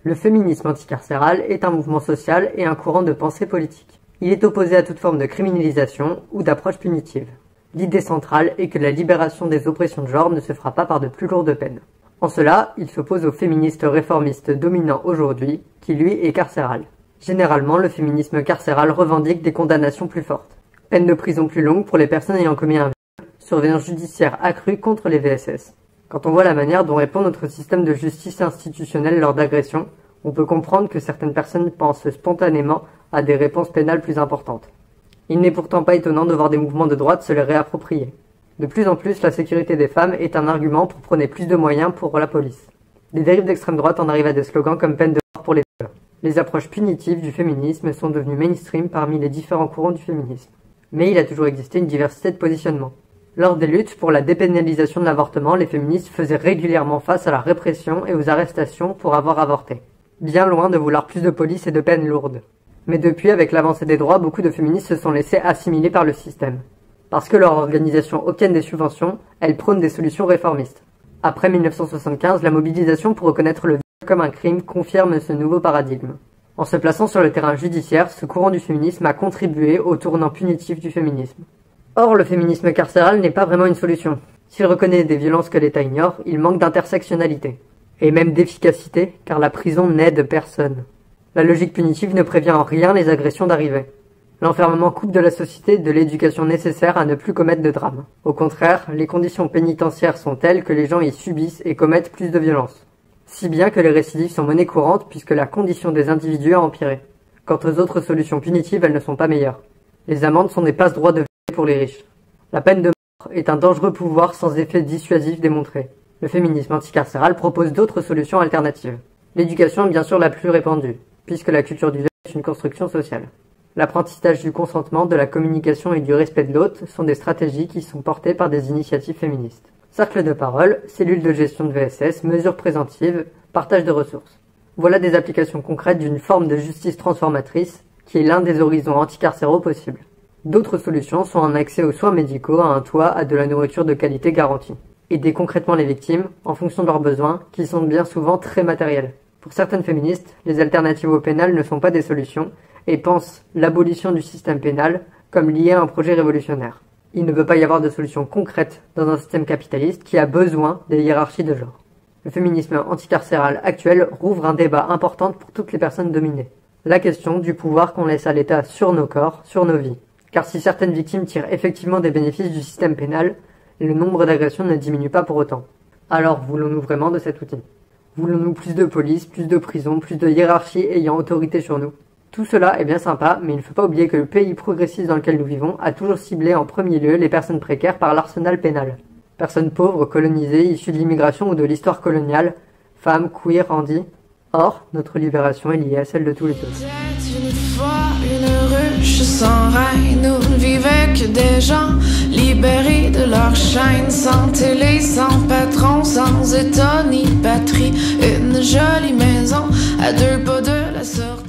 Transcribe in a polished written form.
Le féminisme anticarcéral est un mouvement social et un courant de pensée politique. Il est opposé à toute forme de criminalisation ou d'approche punitive. L'idée centrale est que la libération des oppressions de genre ne se fera pas par de plus lourdes peines. En cela, il s'oppose au féministe réformiste dominant aujourd'hui, qui lui est carcéral. Généralement, le féminisme carcéral revendique des condamnations plus fortes. Peine de prison plus longue pour les personnes ayant commis un viol, surveillance judiciaire accrue contre les VSS. Quand on voit la manière dont répond notre système de justice institutionnelle lors d'agressions, on peut comprendre que certaines personnes pensent spontanément à des réponses pénales plus importantes. Il n'est pourtant pas étonnant de voir des mouvements de droite se les réapproprier. De plus en plus, la sécurité des femmes est un argument pour prôner plus de moyens pour la police. Les dérives d'extrême droite en arrivent à des slogans comme peine de mort pour les violeurs. Les approches punitives du féminisme sont devenues mainstream parmi les différents courants du féminisme. Mais il a toujours existé une diversité de positionnements. Lors des luttes pour la dépénalisation de l'avortement, les féministes faisaient régulièrement face à la répression et aux arrestations pour avoir avorté. Bien loin de vouloir plus de police et de peines lourdes. Mais depuis, avec l'avancée des droits, beaucoup de féministes se sont laissés assimiler par le système. Parce que leur organisation obtiennent des subventions, elles prônent des solutions réformistes. Après 1975, la mobilisation pour reconnaître le viol comme un crime confirme ce nouveau paradigme. En se plaçant sur le terrain judiciaire, ce courant du féminisme a contribué au tournant punitif du féminisme. Or, le féminisme carcéral n'est pas vraiment une solution. S'il reconnaît des violences que l'État ignore, il manque d'intersectionnalité. Et même d'efficacité, car la prison n'aide personne. La logique punitive ne prévient en rien les agressions d'arriver. L'enfermement coupe de la société de l'éducation nécessaire à ne plus commettre de drames. Au contraire, les conditions pénitentiaires sont telles que les gens y subissent et commettent plus de violences. Si bien que les récidives sont monnaie courante puisque la condition des individus a empiré. Quant aux autres solutions punitives, elles ne sont pas meilleures. Les amendes sont des passe-droits de vie pour les riches. La peine de mort est un dangereux pouvoir sans effet dissuasif démontré. Le féminisme anticarcéral propose d'autres solutions alternatives. L'éducation est bien sûr la plus répandue, puisque la culture du viol est une construction sociale. L'apprentissage du consentement, de la communication et du respect de l'autre sont des stratégies qui sont portées par des initiatives féministes. Cercle de parole, cellules de gestion de VSS, mesures préventives, partage de ressources. Voilà des applications concrètes d'une forme de justice transformatrice qui est l'un des horizons anticarcéraux possibles. D'autres solutions sont un accès aux soins médicaux, à un toit, à de la nourriture de qualité garantie. Aider concrètement les victimes en fonction de leurs besoins, qui sont bien souvent très matériels. Pour certaines féministes, les alternatives au pénal ne sont pas des solutions, et pensent l'abolition du système pénal comme lié à un projet révolutionnaire. Il ne peut pas y avoir de solution concrète dans un système capitaliste qui a besoin des hiérarchies de genre. Le féminisme anticarcéral actuel rouvre un débat important pour toutes les personnes dominées. La question du pouvoir qu'on laisse à l'État sur nos corps, sur nos vies. Car si certaines victimes tirent effectivement des bénéfices du système pénal, le nombre d'agressions ne diminue pas pour autant. Alors voulons-nous vraiment de cet outil? Voulons-nous plus de police, plus de prison, plus de hiérarchie ayant autorité sur nous? Tout cela est bien sympa, mais il ne faut pas oublier que le pays progressiste dans lequel nous vivons a toujours ciblé en premier lieu les personnes précaires par l'arsenal pénal. Personnes pauvres, colonisées, issues de l'immigration ou de l'histoire coloniale, femmes, queer, handis. Or, notre libération est liée à celle de tous les autres. Une fois une ruche sans reine où ne vivaient que des gens libérés de leur chaîne, sans télé, sans patron, sans état ni patrie. Une jolie maison à 2 pas de la sortie.